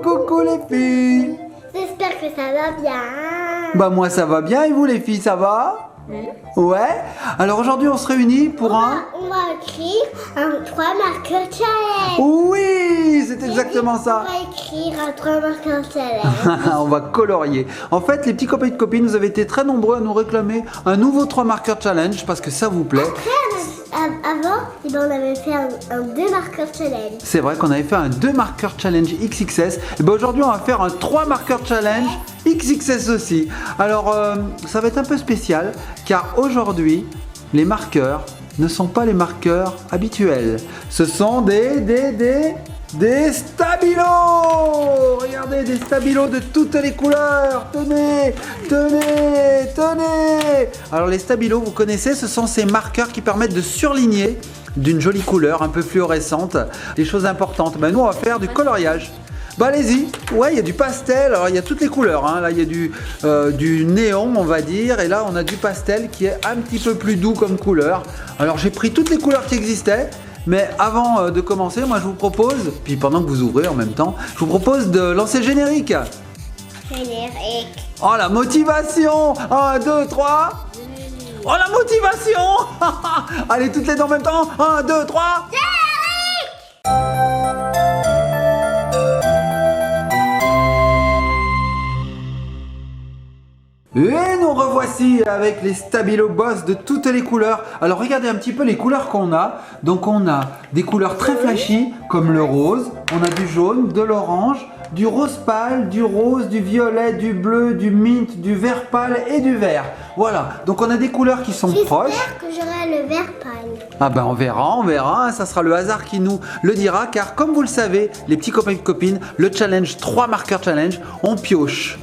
Coucou les filles. J'espère que ça va bien. Bah moi ça va bien et vous les filles ça va? Ouais. Alors aujourd'hui on se réunit pour On va écrire un 3 marqueurs challenge. Oui, c'est exactement ça. On va écrire un 3 marqueurs challenge. On va colorier. En fait les petits copains et copines, vous avez été très nombreux à nous réclamer un nouveau 3 marqueurs challenge parce que ça vous plaît. Avant, on avait fait un 2 marqueurs challenge. C'est vrai qu'on avait fait un 2 marqueurs challenge XXS. Et ben aujourd'hui on va faire un 3 marqueurs challenge XXS aussi. Alors ça va être un peu spécial car aujourd'hui les marqueurs ne sont pas les marqueurs habituels. Ce sont des stabilos. Regardez, des stabilos de toutes les couleurs. Tenez. Alors les stabilos, vous connaissez, ce sont ces marqueurs qui permettent de surligner d'une jolie couleur un peu fluorescente des choses importantes. Ben, nous on va faire du coloriage. Bah allez-y, ouais, il y a du pastel, alors il y a toutes les couleurs, hein. Là il y a du néon on va dire, et là on a du pastel qui est un petit peu plus doux comme couleur. Alors j'ai pris toutes les couleurs qui existaient, mais avant de commencer, moi je vous propose, puis pendant que vous ouvrez en même temps, je vous propose de lancer le générique. Générique. Oh la motivation! 1, 2, 3. Oh la motivation! Allez toutes les deux en même temps. 1, 2, 3. Et nous revoici avec les Stabilo Boss de toutes les couleurs. Alors regardez un petit peu les couleurs qu'on a. Donc on a des couleurs très flashy comme le rose, on a du jaune, de l'orange, du rose pâle, du rose, du violet, du bleu, du mint, du vert pâle et du vert. Voilà, donc on a des couleurs qui sont proches. J'espère que j'aurai le vert pâle. Ah ben on verra, ça sera le hasard qui nous le dira, car comme vous le savez, les petits copains et copines, le challenge 3 marqueurs challenge, on pioche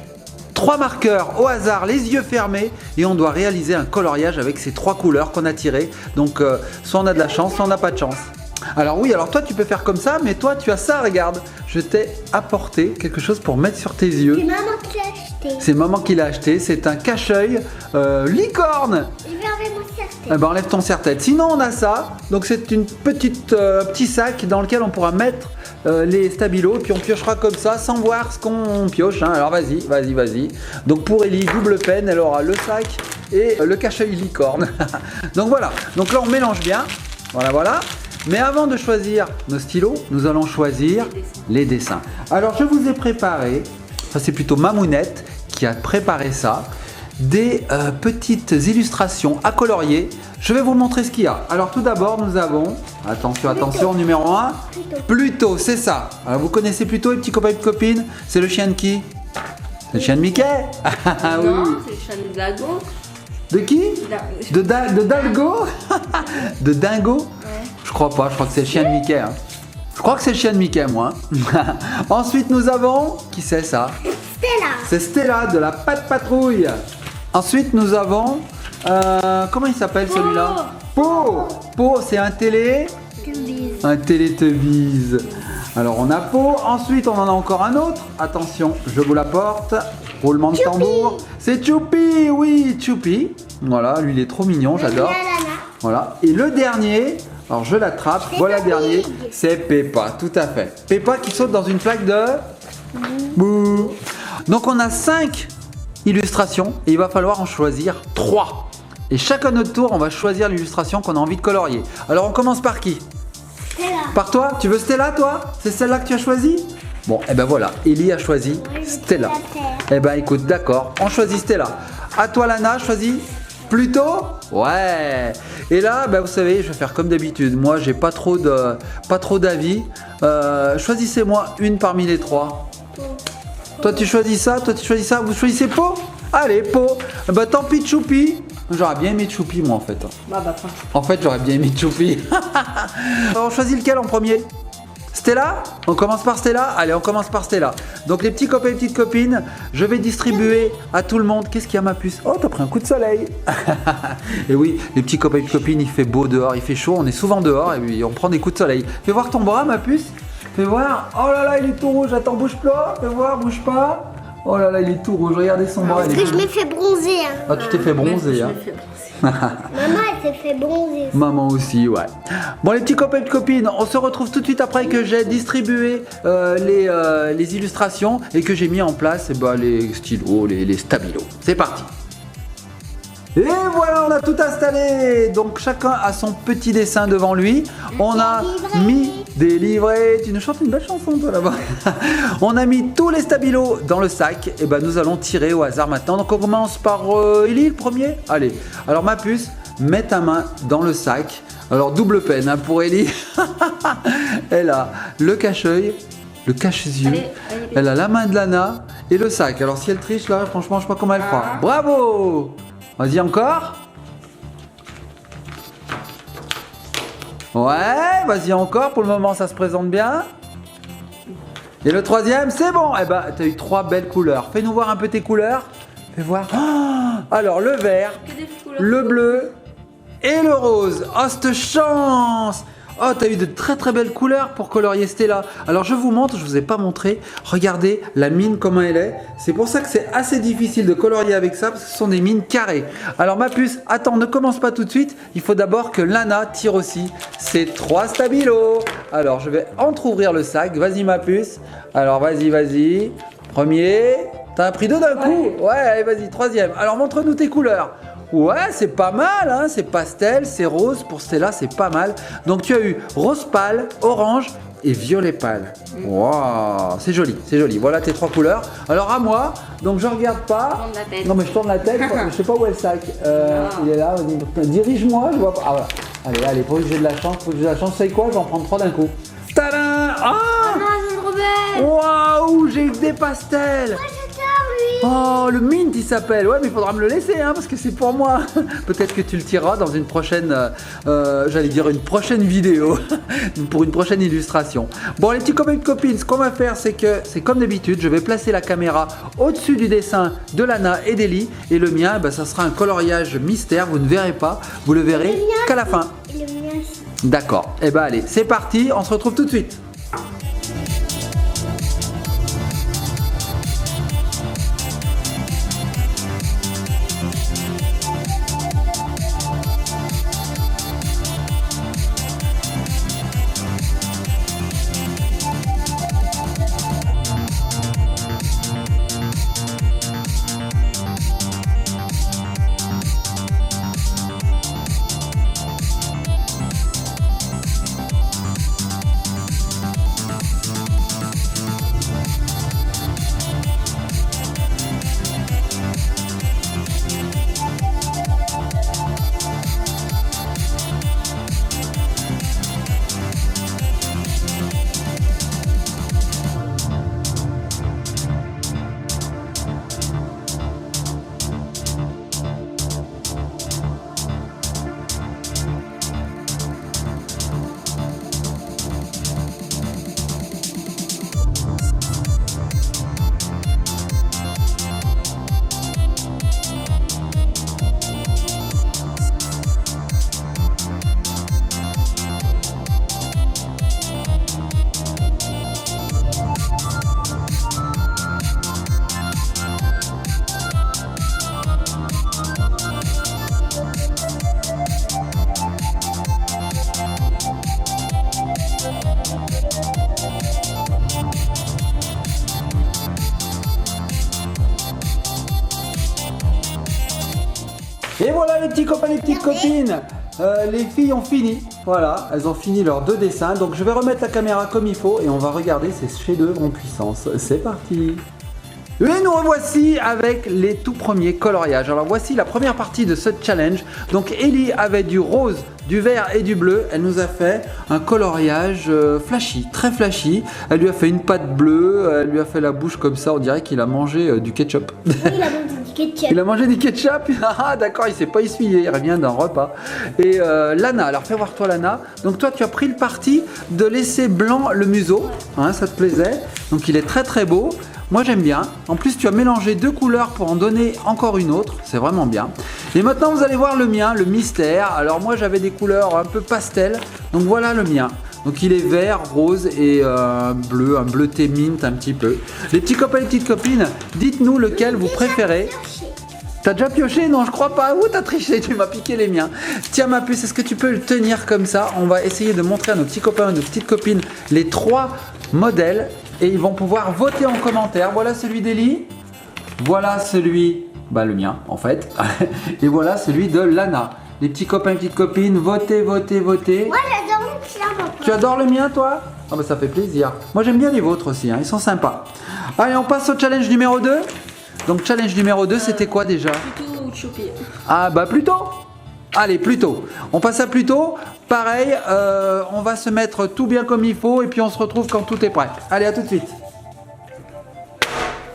3 marqueurs au hasard, les yeux fermés, et on doit réaliser un coloriage avec ces 3 couleurs qu'on a tirées. Donc soit on a de la chance, soit on n'a pas de chance. Alors oui, alors toi tu peux faire comme ça, mais toi tu as ça, regarde. Je t'ai apporté quelque chose pour mettre sur tes yeux. C'est maman qui l'a acheté. C'est maman qui l'a acheté, c'est un cache-œil licorne. Je vais enlever mon serre-tête. Eh ben enlève ton serre-tête. Sinon on a ça, donc c'est une petit sac dans lequel on pourra mettre les stabilos, puis on piochera comme ça sans voir ce qu'on pioche, hein. Alors vas-y. Donc pour Ellie, double peine, elle aura le sac et le cache-œil licorne. Donc voilà, donc là on mélange bien, voilà. Mais avant de choisir nos stylos, nous allons choisir les dessins. Alors je vous ai préparé, ça c'est plutôt Mamounette qui a préparé ça, des petites illustrations à colorier. Je vais vous montrer ce qu'il y a. Alors tout d'abord nous avons, attention, numéro 1, Pluto, c'est ça. Alors vous connaissez Pluto, les petits copains et copines, c'est le chien de qui? C'est le chien de Mickey. Ah oui. Non, c'est le chien de Dragon. De qui? De Dalgo. De Dingo? Ouais. Je crois pas, je crois que c'est le chien de Mickey, hein. Je crois que c'est le chien de Mickey, moi. Ensuite, nous avons... Qui c'est ça? Stella. C'est Stella de la Patte Patrouille. Ensuite, nous avons... comment il s'appelle celui-là? Po, c'est un Télétubbies. Alors, on a Po. Ensuite, on en a encore un autre. Attention, je vous l'apporte. Roulement de tambour. C'est Choupi, oui, Choupi. Voilà, lui, il est trop mignon, j'adore. Voilà. Et le dernier... Alors je l'attrape, voilà le dernier, c'est Peppa, tout à fait. Peppa qui saute dans une plaque de... Bouh. Donc on a 5 illustrations et il va falloir en choisir 3. Et chacun notre tour, on va choisir l'illustration qu'on a envie de colorier. Alors on commence par qui? Stella. Par toi? Tu veux Stella toi? C'est celle-là que tu as choisie? Bon, et ben voilà, Ellie a choisi Stella. Et ben écoute, d'accord, on choisit Stella. À toi Lana, choisis Pluto? Ouais. Et là, bah, vous savez, je vais faire comme d'habitude. Moi, j'ai pas trop d'avis. Choisissez-moi une parmi les 3. Toi, tu choisis ça. Toi, tu choisis ça. Vous choisissez Po? Allez, Po. Bah, tant pis, Choupi. J'aurais bien aimé Choupi, moi, en fait. Bah, En fait, j'aurais bien aimé Choupi. On choisit lequel en premier? Stella? On commence par Stella? Allez, on commence par Stella. Donc les petits copains et petites copines, je vais distribuer à tout le monde. Qu'est-ce qu'il y a ma puce? Oh, t'as pris un coup de soleil. Et oui, les petits copains et copines, il fait beau dehors, il fait chaud, on est souvent dehors et puis on prend des coups de soleil. Fais voir ton bras ma puce. Fais voir. Oh là là, il est tout rouge. Attends, bouge pas. Fais voir, bouge pas. Oh là là, il est tout rouge. Regardez son bras. Parce que je m'ai fait bronzer. Hein. Ah, tu t'es fait bronzer. Hein. Maman, elle s'est fait bronzer. Maman aussi, ouais. Bon, les petits copains et copines, on se retrouve tout de suite après que j'ai distribué les illustrations et que j'ai mis en place les stylos, les stabilos. C'est parti. Et voilà, on a tout installé. Donc chacun a son petit dessin devant lui. On a mis des livrets. Tu nous chantes une belle chanson toi là-bas. On a mis tous les stabilos dans le sac. Et nous allons tirer au hasard maintenant. Donc on commence par Ellie le premier. Allez, alors ma puce, mets ta main dans le sac. Alors double peine hein, pour Ellie. Elle a le cache-œil, le cache-yeux. Elle a la main de Lana et le sac. Alors si elle triche là, franchement je sais pas comment elle fera. Bravo! Vas-y encore. Ouais, vas-y encore. Pour le moment, ça se présente bien. Et le troisième, c'est bon. Eh ben, t'as eu 3 belles couleurs. Fais-nous voir un peu tes couleurs. Fais voir. Oh, alors, le vert, le bleu et le rose. Oh, cette chance! Oh, t'as eu de très très belles couleurs pour colorier Stella. Alors je vous montre, je vous ai pas montré. Regardez la mine comment elle est. C'est pour ça que c'est assez difficile de colorier avec ça parce que ce sont des mines carrées. Alors ma puce, attends, ne commence pas tout de suite. Il faut d'abord que Lana tire aussi ses 3 stabilos. Alors je vais entrouvrir le sac. Vas-y ma puce. Alors vas-y. Premier. T'as pris 2 d'un coup. Ouais, allez vas-y, troisième. Alors montre-nous tes couleurs. Ouais, c'est pas mal, hein, c'est pastel, c'est rose, pour Stella, c'est pas mal. Donc tu as eu rose pâle, orange et violet pâle. Waouh, c'est joli, c'est joli. Voilà tes 3 couleurs. Alors à moi, donc je regarde pas. Non mais je tourne la tête, je sais pas où est le sac. Il est là, dirige-moi, je vois pas. Ah voilà. Allez, pour que j'ai de la chance, Vous savez quoi, je vais en prendre 3 d'un coup. Tadam! Ah! C'est trop belle. Waouh, j'ai eu des pastels. Oh, le mint il s'appelle. Ouais, mais il faudra me le laisser hein, parce que c'est pour moi. Peut-être que tu le tireras dans une prochaine, j'allais dire une prochaine vidéo, pour une prochaine illustration. Bon, les petits copains et copines, ce qu'on va faire, c'est que, c'est comme d'habitude, je vais placer la caméra au-dessus du dessin de Lana et d'Ellie. Et le mien, ça sera un coloriage mystère. Vous ne verrez pas, vous le verrez qu'à la fin. D'accord. Et allez, c'est parti. On se retrouve tout de suite. Et voilà les petits copains, les petites copines, les filles ont fini, voilà, elles ont fini leurs 2 dessins. Donc je vais remettre la caméra comme il faut et on va regarder ces chefs-d'œuvre en puissance. C'est parti. Et nous revoici avec les tout premiers coloriages. Alors voici la première partie de ce challenge. Donc Ellie avait du rose, du vert et du bleu. Elle nous a fait un coloriage flashy, très flashy. Elle lui a fait une patte bleue, elle lui a fait la bouche comme ça, on dirait qu'il a mangé du ketchup. Oui, il a mangé du ketchup. Il a mangé du ketchup. Ah d'accord, il s'est pas essuyé, il revient d'un repas. Et Lana, alors fais voir toi Lana. Donc toi tu as pris le parti de laisser blanc le museau, hein, ça te plaisait. Donc il est très très beau. Moi j'aime bien. En plus tu as mélangé 2 couleurs pour en donner encore une autre. C'est vraiment bien. Et maintenant vous allez voir le mien, le mystère. Alors moi j'avais des couleurs un peu pastel. Donc voilà le mien. Donc il est vert, rose et un bleuté mint un petit peu. Les petits copains et les petites copines, dites-nous lequel vous préférez. T'as déjà pioché? Non, je crois pas. Ouh, t'as triché, tu m'as piqué les miens. Tiens ma puce, est-ce que tu peux le tenir comme ça? On va essayer de montrer à nos petits copains et nos petites copines les 3 modèles et ils vont pouvoir voter en commentaire. Voilà celui d'Eli. Voilà celui, le mien en fait. Et voilà celui de Lana. Les petits copains et petites copines, votez, votez, votez. Moi j'adore le tien, papa. Tu adores le mien toi? Ah ça fait plaisir. Moi j'aime bien les vôtres aussi, hein. Ils sont sympas. Allez, on passe au challenge numéro 2. Donc challenge numéro 2, c'était quoi déjà? Plutôt Choupi. Ah plutôt. Allez, plutôt. On passe à plutôt. Pareil, on va se mettre tout bien comme il faut et puis on se retrouve quand tout est prêt. Allez, à tout de suite.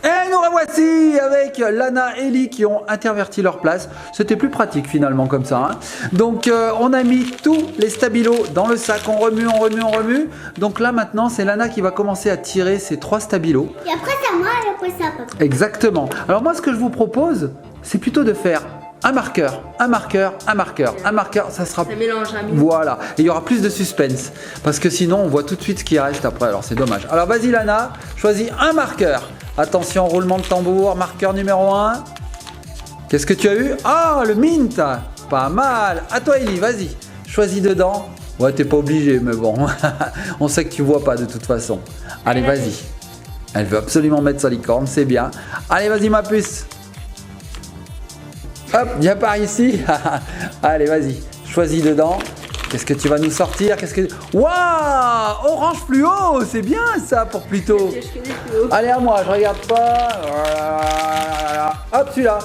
Et nous revoici avec Lana et Eli qui ont interverti leur place. C'était plus pratique finalement comme ça. Hein. Donc on a mis tous les stabilos dans le sac. On remue, on remue, on remue. Donc là maintenant c'est Lana qui va commencer à tirer ces 3 stabilos. Et après c'est à moi et après c'est à papa. Exactement. Alors moi ce que je vous propose, c'est plutôt de faire un marqueur, un marqueur, un marqueur, un marqueur, ça sera... Ça mélangera mieux. Voilà, et il y aura plus de suspense, parce que sinon on voit tout de suite ce qui reste après, alors c'est dommage. Alors vas-y Lana, choisis un marqueur. Attention, roulement de tambour, marqueur numéro 1. Qu'est-ce que tu as eu? Ah, le mint. Pas mal. À toi Eli, vas-y, choisis dedans. Ouais, t'es pas obligé, mais bon, on sait que tu vois pas de toute façon. Allez, vas-y. Elle veut absolument mettre sa licorne, c'est bien. Allez, vas-y ma puce. Hop, viens par ici. Allez, vas-y, choisis dedans. Qu'est-ce que tu vas nous sortir? Qu'est-ce que... Waouh, orange fluo, c'est bien ça pour Pluto. Allez, à moi, je regarde pas. Voilà. Hop, celui-là.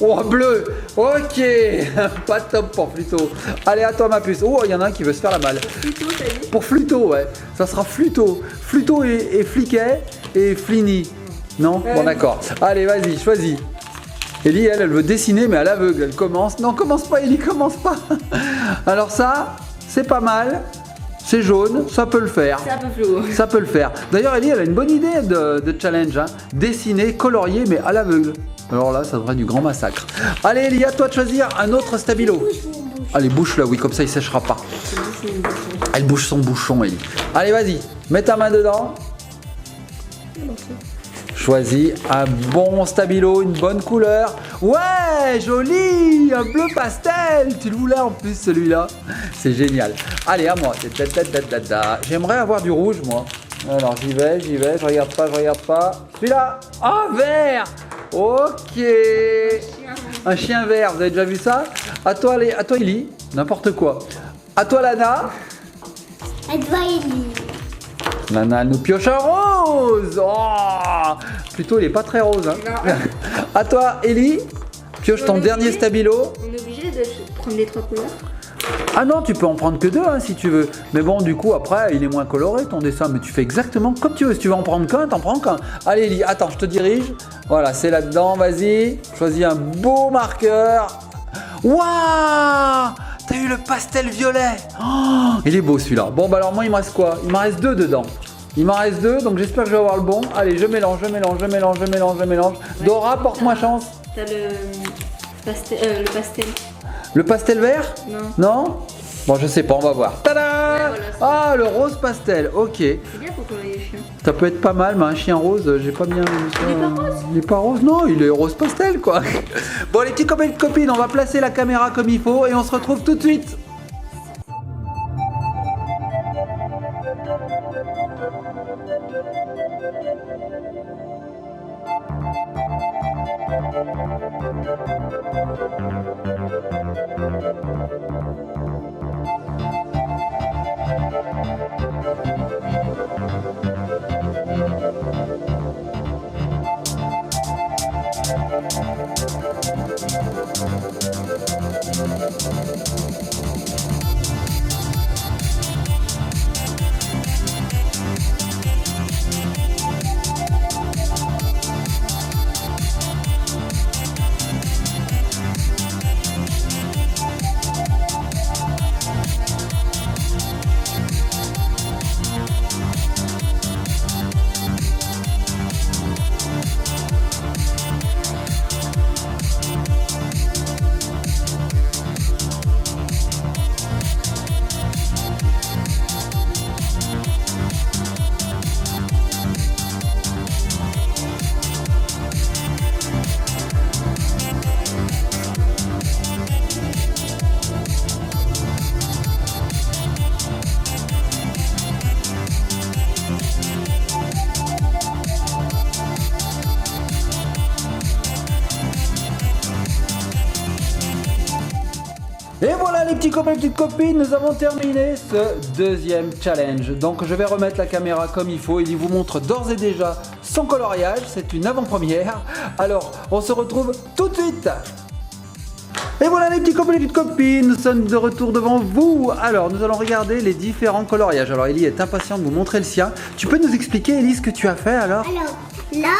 Oh, bleu. Ok, pas top pour Pluto. Allez, à toi ma puce. Oh, il y en a un qui veut se faire la malle. Pluto, t'as dit? Pour Fluto, ouais. Ça sera Fluto. Fluto et Fliquet et Flini. Non? Bon, d'accord. Allez, vas-y, choisis. Eli, elle veut dessiner, mais à l'aveugle. Elle commence. Non, commence pas, Eli, commence pas. Alors ça, c'est pas mal. C'est jaune, ça peut le faire. C'est un peu flou. Ça peut le faire. D'ailleurs, Eli, elle a une bonne idée de challenge. Hein. Dessiner, colorier, mais à l'aveugle. Alors là, ça devrait être du grand massacre. Allez, Eli, à toi de choisir un autre stabilo. Allez, bouche-le, oui, comme ça, il séchera pas. Elle bouge son bouchon, Eli. Allez, vas-y, mets ta main dedans. Choisis un bon stabilo, une bonne couleur. Ouais, joli, un bleu pastel. Tu le voulais en plus celui-là. C'est génial. Allez, à moi. J'aimerais avoir du rouge, moi. Alors, j'y vais, je regarde pas. Celui-là. Ah, vert. Ok. Un chien vert, vous avez déjà vu ça? À toi, Eli. N'importe quoi. À toi, Lana. À toi Eli. Lana nous pioche un rose. Oh, plutôt il est pas très rose. Hein. À toi Eli, pioche ton dernier stabilo. On est obligé de prendre les 3 couleurs. Ah non, tu peux en prendre que 2 hein, si tu veux. Mais bon, du coup après il est moins coloré ton dessin. Mais tu fais exactement comme tu veux. Si tu veux en prendre qu'un, t'en prends qu'un. Allez Eli, attends, je te dirige. Voilà, c'est là-dedans, vas-y. Choisis un beau marqueur. Waouh! T'as eu le pastel violet. Oh, il est beau celui-là. Bon bah alors moi il me reste quoi? Il m'en reste 2 dedans. Il m'en reste 2, donc j'espère que je vais avoir le bon. Allez, je mélange. Ouais, Dora, porte-moi chance. T'as le pastel. Le pastel vert? Non. Bon, je sais pas, on va voir. Tada! Ouais, voilà, Ah, le rose pastel, ok. C'est bien pour colorier les chiens. Ça peut être pas mal, mais un chien rose, j'ai pas bien vu ça. Il est pas rose? Il est pas rose, non, il est rose pastel, quoi. Bon, les petits copains et copines, on va placer la caméra comme il faut et on se retrouve tout de suite. Et voilà les petits copains et petites copines, nous avons terminé ce deuxième challenge. Donc je vais remettre la caméra comme il faut. Il vous montre d'ores et déjà son coloriage, c'est une avant-première. Alors on se retrouve tout de suite. Et voilà les petits copains et les petites copines, nous sommes de retour devant vous. Alors nous allons regarder les différents coloriages. Alors Ellie est impatiente de vous montrer le sien. Tu peux nous expliquer Ellie ce que tu as fait alors? Alors là,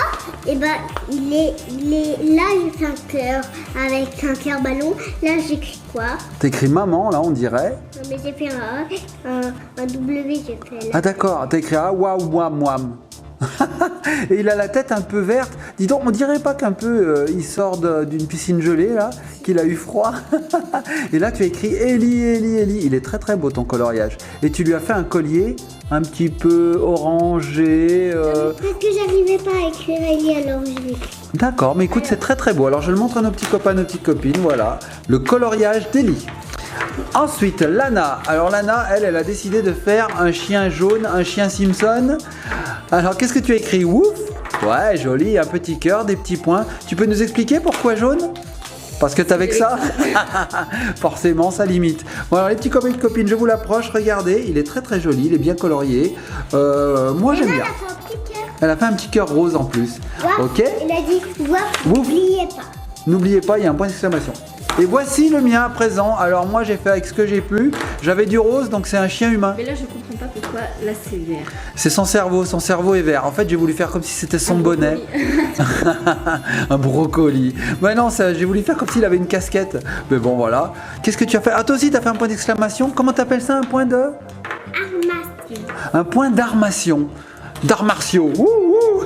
eh ben, là j'ai fait un cœur avec un cœur ballon. Là j'écris quoi? T'écris maman là on dirait. Non, mais j'ai fait un W, j'ai fait là. Ah d'accord, t'as écrit ah waouh wam wam. Et il a la tête un peu verte. Dis donc, on dirait pas qu'un peu il sort d'une piscine gelée là, qu'il a eu froid. Et là tu as écrit Ellie, Ellie, Ellie. Il est très très beau ton coloriage. Et tu lui as fait un collier un petit peu orangé. Parce que j'arrivais pas à écrire Ellie, alors je l'ai écrit. D'accord, mais écoute, c'est très très beau. Alors je le montre à nos petits copains, nos petites copines. Voilà, le coloriage d'Ellie. Ensuite, Lana. Alors Lana, elle a décidé de faire un chien jaune, un chien Simpson. Alors qu'est-ce que tu as écrit? Ouf. Ouais, joli, un petit cœur, des petits points. Tu peux nous expliquer pourquoi jaune? Parce que t'as avec ça? Forcément, ça limite. Bon alors les petits copains et copines, je vous l'approche, regardez, il est très très joli, il est bien colorié. Moi j'aime bien. Elle a fait un petit cœur rose en plus. Wow. Ok. Il a dit, Ouf. n'oubliez pas. N'oubliez pas, il y a un point d'exclamation. Et voici le mien à présent. Alors moi j'ai fait avec ce que j'ai pu. J'avais du rose, donc c'est un chien humain. Mais là, je comprends pas pourquoi là c'est vert. C'est son cerveau est vert. En fait j'ai voulu faire comme si c'était son bonnet. Un brocoli. Mais non, j'ai voulu faire comme s'il avait une casquette. Mais bon voilà. Qu'est-ce que tu as fait? Ah toi aussi t'as fait un point d'exclamation. Comment t'appelles ça? Un point de... Armation. Un point d'armation. D'arts martiaux. Ouh, ouh.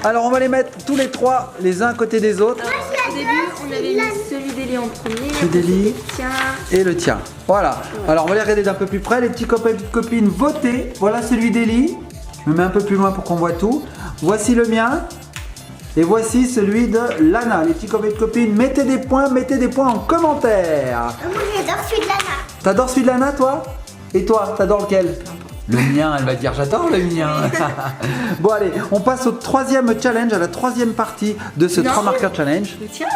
Alors on va les mettre tous les trois les uns à côté des autres. Au début, on avait mis celui d'Ellie en premier. Celui d'Ellie. Tiens. Et le tien. Voilà. Alors on va les regarder d'un peu plus près. Les petits copains et petites copines, votez. Voilà celui d'Ellie. Je me mets un peu plus loin pour qu'on voit tout. Voici le mien. Et voici celui de Lana. Les petits copains et petites copines, mettez des points en commentaire. Moi j'adore celui de Lana. T'adores celui de Lana toi? Et toi, t'adores lequel? Le mien, elle va dire j'adore le mien. Bon allez, on passe au troisième challenge, à la troisième partie de ce 3 marqueurs challenge. Le tien.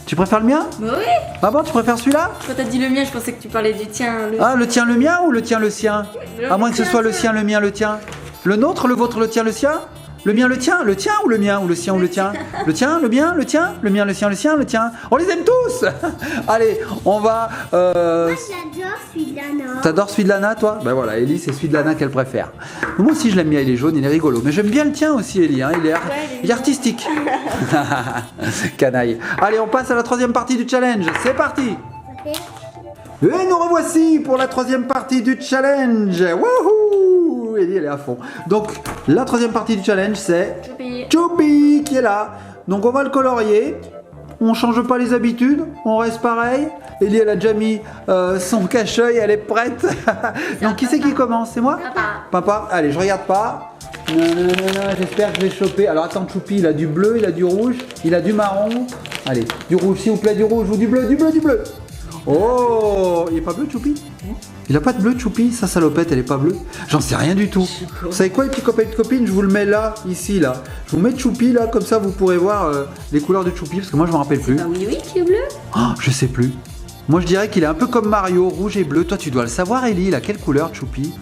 Tu préfères le mien? Bah oui. Ah bon, tu préfères celui-là? Quand t'as dit le mien, je pensais que tu parlais du tien. Ah, le tien, le mien ou le tien, le sien? À moins que ce soit le sien, le mien, le tien. Le nôtre, le vôtre, le tien, le sien? Le mien, le tien ou le mien ou le sien ou le tien? Le tien, le mien, le tien? Le mien, le sien, le sien, le tien? On les aime tous. Allez, on va... Moi j'adore celui de Lana. T'adores celui de Lana, toi? Ben voilà, Ellie, c'est celui de Lana qu'elle préfère. Moi aussi, je l'aime bien, il est jaune, il est rigolo. Mais j'aime bien le tien aussi, Ellie, hein. Il est artistique. Canaille. Allez, on passe à la troisième partie du challenge. C'est parti. Ok. Et nous revoici pour la troisième partie du challenge. Wouhou! Ellie, elle est à fond. Donc, la troisième partie du challenge, c'est Choupi. Choupi qui est là. Donc, on va le colorier. On change pas les habitudes, on reste pareil. Ellie, elle a déjà mis son cache-œil, elle est prête. Donc, qui c'est qui commence? C'est moi? Papa. Papa, allez, je regarde pas. J'espère que je vais choper. Alors, attends, Choupi, il a du bleu, il a du rouge, il a du marron. Allez, du rouge, s'il vous plaît, du rouge ou du bleu, du bleu, du bleu. Oh, il est pas bleu, Choupi? Il a pas de bleu, Choupi? Sa salopette, elle est pas bleue? J'en sais rien du tout. Vous savez quoi, les petits copains et copines? Je vous le mets là, ici, là. Je vous mets Choupi, là, comme ça, vous pourrez voir les couleurs de Choupi, parce que moi, je me rappelle plus. Bah oui, oui, qui est bleu. Oh, je sais plus. Moi, je dirais qu'il est un peu comme Mario, rouge et bleu. Toi, tu dois le savoir, Ellie, là. Quelle couleur, Choupi?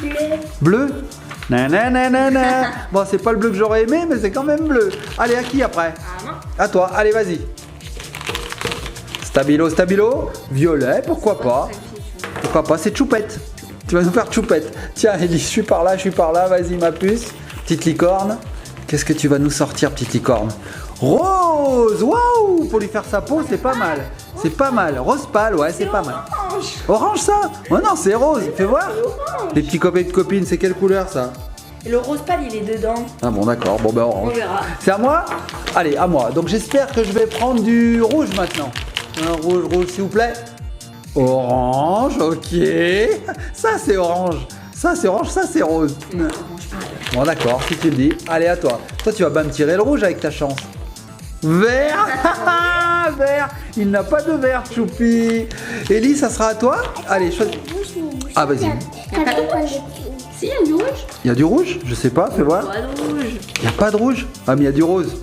Bleu. Bleu? Nananana. Bon, c'est pas le bleu que j'aurais aimé, mais c'est quand même bleu. Allez, à qui après? Ah non. À toi, allez, vas-y. Stabilo, stabilo. Violet, pourquoi pas? Pourquoi pas? C'est Choupette. Tu vas nous faire Choupette. Tiens, Ellie, je suis par là, vas-y, ma puce. Petite licorne. Qu'est-ce que tu vas nous sortir, petite licorne? Rose. Waouh! Pour lui faire sa peau, c'est pas mal. C'est pas mal. Rose pâle, ouais, c'est pas mal. Orange, ça? Oh non, c'est rose. Fais voir. Les petits copains et copines, c'est quelle couleur, ça? Et le rose pâle, il est dedans. Ah bon, d'accord. Bon, ben orange. On verra. C'est à moi? Allez, à moi. Donc, j'espère que je vais prendre du rouge maintenant. Un rouge, s'il vous plaît. Orange, ok. Ça, c'est orange. Ça, c'est orange, ça, c'est rose. Bon, d'accord, si tu le dis. Allez, à toi. Toi, tu vas pas me tirer le rouge avec ta chance. Vert. Vert. Il n'a pas de vert, Choupi. Ellie, ça sera à toi? Allez, choisis. Ah, vas-y. Si, il y a du rouge. Il y a du rouge? Je sais pas, fais voir. Pas de rouge. Il n'y a pas de rouge? Ah, mais il y a du rose.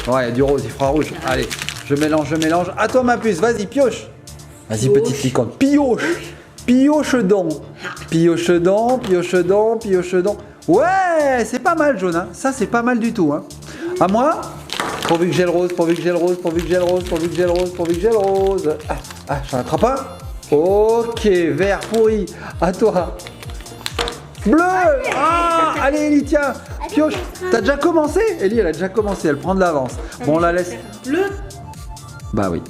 Ouais, il y a du rose, il fera rouge. Allez, je mélange. À toi, ma puce, vas-y, pioche. Vas-y, petite licorne. Pioche. Pioche donc. Pioche donc, pioche donc, pioche donc. Ouais, c'est pas mal, jaune. Hein. Ça, c'est pas mal du tout. Hein. À moi. Pourvu que j'ai le rose, pourvu que j'ai le rose, pourvu que j'ai le rose, pourvu que j'ai le rose, pourvu que j'ai le rose. J'en attrape un. Ok, vert pourri. À toi. Bleu. Allez, Ellie, tiens. Pioche. T'as déjà commencé? Ellie, elle a déjà commencé. Elle prend de l'avance. Bon, on la laisse. Bleu. Bah oui.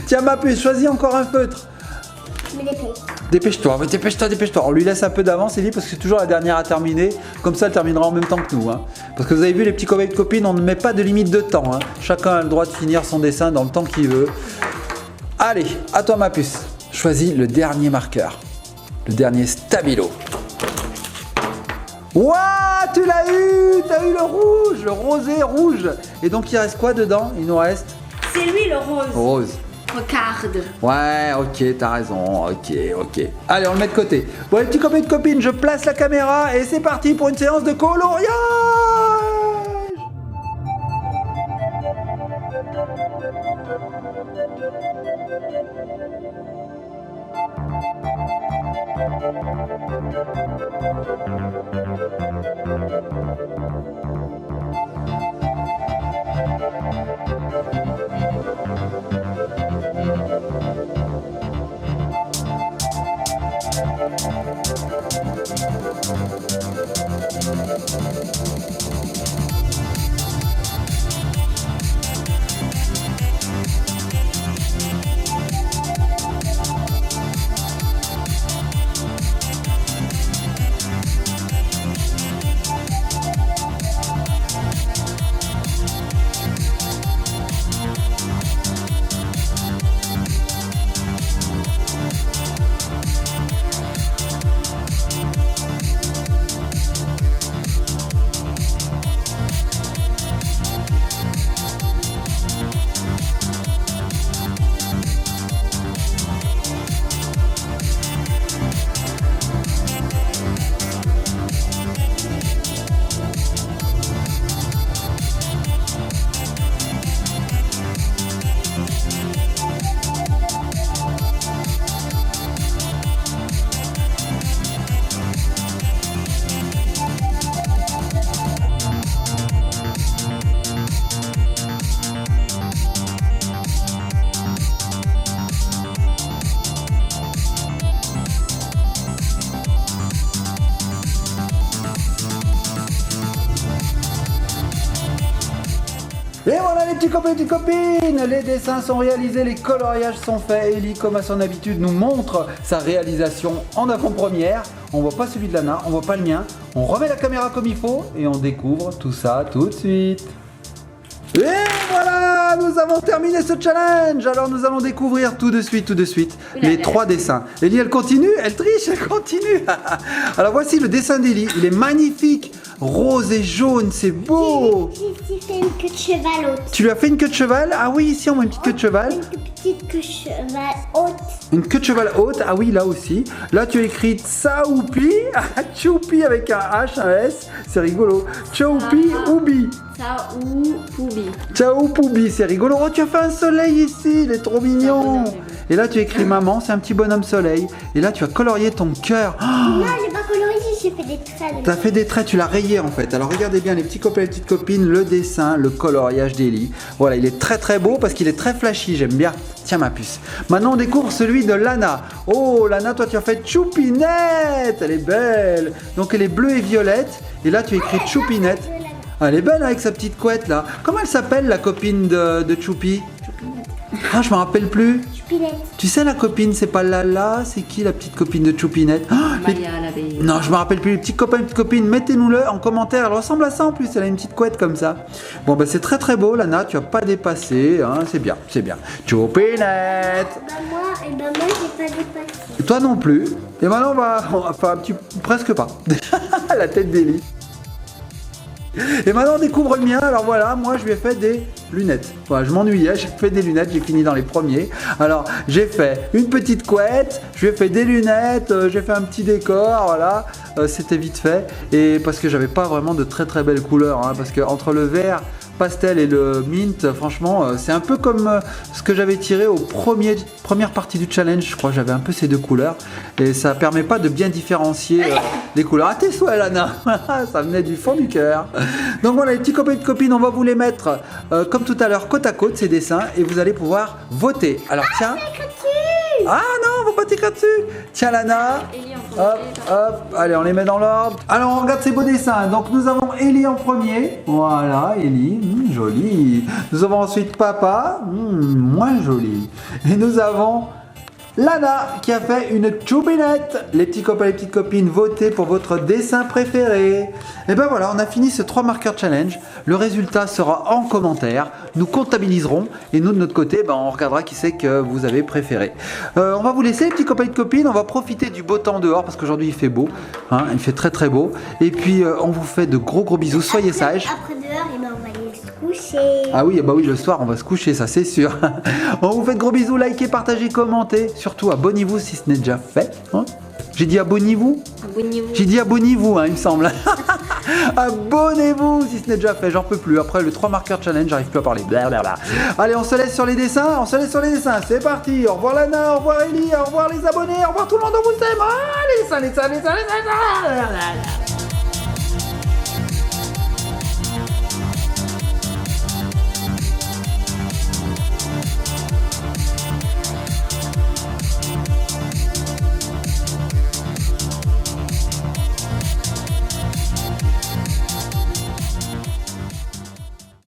Tiens, ma puce, choisis encore un feutre. Je me dépêche. Dépêche-toi, dépêche-toi, dépêche-toi. On lui laisse un peu d'avance, Ellie, parce que c'est toujours la dernière à terminer. Comme ça, elle terminera en même temps que nous. Hein. Parce que vous avez vu, les petits copains et copines, on ne met pas de limite de temps. Hein. Chacun a le droit de finir son dessin dans le temps qu'il veut. Allez, à toi, ma puce. Choisis le dernier marqueur. Le dernier stabilo. Ouah, tu l'as eu! T'as eu le rouge, le rosé rouge. Et donc, il reste quoi dedans? Il nous reste C'est lui le rose. rose. Regarde. Ouais, ok, t'as raison, ok. Allez, on le met de côté. Bon, les petits copains et copines, je place la caméra et c'est parti pour une séance de coloriage. Et voilà les petits copains et petites copines, les dessins sont réalisés, les coloriages sont faits. Ellie, comme à son habitude, nous montre sa réalisation en avant-première. On voit pas celui de Lana, on voit pas le mien. On remet la caméra comme il faut et on découvre tout ça tout de suite. Et voilà, nous avons terminé ce challenge. Alors nous allons découvrir tout de suite les 3 dessins. Ellie, elle continue, elle triche, elle continue. Alors voici le dessin d'Ellie, il est magnifique. Rose et jaune, c'est beau. J'ai fait une queue de cheval haute. Tu lui as fait une queue de cheval? Ah oui, ici on met une petite queue de cheval. Une petite queue de cheval haute. Une queue de cheval haute, ah oui, là aussi. Là tu as écrit Tsaoupi, Tchoupi avec un H, un S, c'est rigolo. Tchoupi Oubi. Ciao Poubi, c'est rigolo. Oh, tu as fait un soleil ici, il est trop mignon. Et là tu as écrit maman, c'est un petit bonhomme soleil. Et là tu as colorié ton cœur. Non, j'ai pas coloré, j'ai fait des traits. T'as fait des traits, tu l'as rayé en fait. Alors regardez bien les petits copains et les petites copines, le dessin, le coloriage d'Ellie. Voilà, il est très très beau parce qu'il est très flashy, j'aime bien. Tiens ma puce. Maintenant on découvre celui de Lana. Oh Lana, toi tu as fait Choupinette. Elle est belle. Donc elle est bleue et violette. Et là tu as écrit Choupinette. Elle est belle avec sa petite couette là. Comment elle s'appelle la copine de Choupi? Ah, je me rappelle plus. Choupinette. Tu sais la copine, c'est pas Lala, c'est qui la petite copine de Choupinette? Maya l'abeille. Non, je me rappelle plus. Les petits copains et petites copines, mettez-nous-le en commentaire. Elle ressemble à ça en plus, elle a une petite couette comme ça. Bon, bah c'est très très beau, Lana, tu as pas dépassé, hein, c'est bien, c'est bien. Choupinette. Moi, j'ai pas dépassé. Toi non plus. Et maintenant, on va faire un petit... presque pas. La tête d'Ellie. Et maintenant, on découvre le mien. Alors voilà, moi, je lui ai fait des lunettes. Voilà, je m'ennuyais, j'ai fait des lunettes, j'ai fini dans les premiers. Alors, j'ai fait une petite couette, j'ai fait des lunettes, j'ai fait un petit décor, voilà. C'était vite fait. Et parce que j'avais pas vraiment de très très belles couleurs, hein, parce que entre le vert pastel et le mint, franchement, c'est un peu comme ce que j'avais tiré au première partie du challenge. Je crois que j'avais un peu ces deux couleurs et ça permet pas de bien différencier les couleurs. À tes souhaits, Lana. Ça venait du fond du cœur. Donc voilà, les petits copains et copines, on va vous les mettre comme tout à l'heure côte à côte ces dessins et vous allez pouvoir voter. Alors tiens. Ah non, faut pas t'écrire dessus. Tiens Lana. Ellie en Hop, premier. hop, allez, on les met dans l'ordre. Alors, on regarde ces beaux dessins. Donc, nous avons Ellie en premier. Voilà, Ellie, jolie. Nous avons ensuite Papa, moins joli. Et nous avons Lana qui a fait une choupinette. Les petits copains et les petites copines, votez pour votre dessin préféré. Et ben voilà, on a fini ce 3 marqueurs challenge. Le résultat sera en commentaire. Nous comptabiliserons et nous de notre côté, on regardera qui c'est que vous avez préféré. On va vous laisser les petits copains et les copines. On va profiter du beau temps dehors parce qu'aujourd'hui il fait beau. Hein, il fait très très beau. Et puis on vous fait de gros bisous. Soyez sages. Après dehors, on va aller se coucher. Ah oui, bah oui, le soir on va se coucher, ça c'est sûr. On vous fait de gros bisous, likez, partagez, commentez. Surtout abonnez-vous si ce n'est déjà fait. Hein. J'ai dit abonnez-vous. Abonnez-vous. J'ai dit abonnez-vous, hein, il me semble. Abonnez-vous si ce n'est déjà fait, j'en peux plus. Après le 3 marqueurs challenge, j'arrive plus à parler. Blablabla. Allez, on se laisse sur les dessins, c'est parti. Au revoir Lana, au revoir Ellie, au revoir les abonnés, au revoir tout le monde, on vous aime. Ah, les dessins.